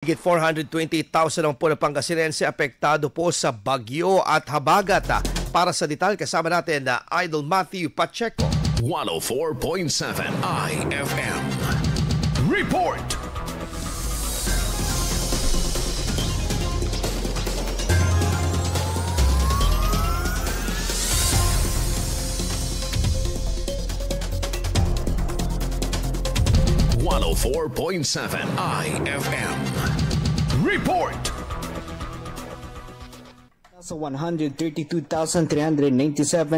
Higit 420,000 ang po na Pangasinense apektado po sa bagyo at habagat. Para sa detalye, kasama natin na Idol Matthew Pacheco. 104.7 IFM Report. IFM Report. Sa 132,397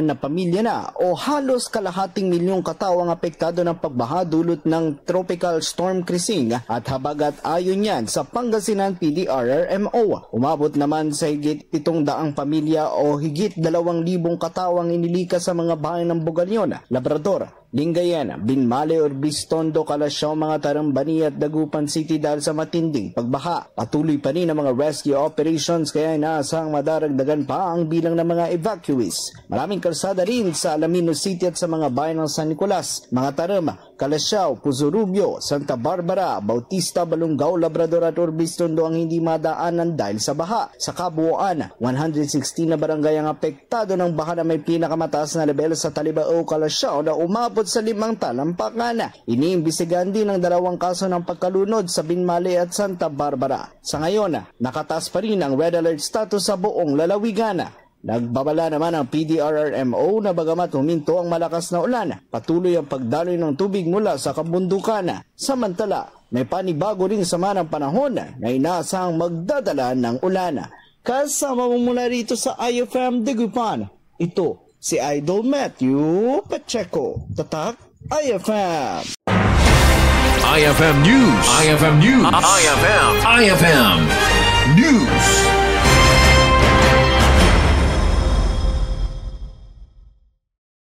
na pamilya na o halos kalahating milyong katao ang apektado ng pagbaha dulot ng Tropical Storm Krising at habagat ayon yan sa Pangasinan PDRRMO. Umabot naman sa higit 700 pamilya o higit 2,000 katao ang inilikas sa mga bahay ng Bugalyon, Labrador, Lingayen, Binmale, Urbistondo, Kalasyaw, mga Tarambani at Dagupan City dahil sa matinding pagbaha. Patuloy pa rin ang mga rescue operations kaya inaasahang madaragdagan pa ang bilang ng mga evacuees. Maraming kalsada rin sa Alaminos City at sa mga bayan ng San Nicolas, mga Tarama, Kalasyaw, Puzurubio, Santa Barbara, Bautista, Balungaw, Labrador at Urbistondo ang hindi madaanan dahil sa baha. Sa kabuuan, 116 na barangay ang apektado ng baha na may pinakamataas na level sa Talibao, Kalasyaw na umabot sa 5 talampakan. Iniimbestigahan din ang 2 kaso ng pagkalunod sa Binmale at Santa Barbara. Sa ngayon, nakataas pa rin ang red alert status sa buong lalawigan. Nagbabala naman ang PDRRMO na bagamat huminto ang malakas na ulan, patuloy ang pagdaloy ng tubig mula sa kabundukan. Samantala, may panibago rin sama ng panahon na inaasahang magdadala ng ulan. Kasama mo mula rito sa IFM Dagupan, ito si Idol Matthew Pacheco. Tatak IFM. IFM News. IFM News. IFM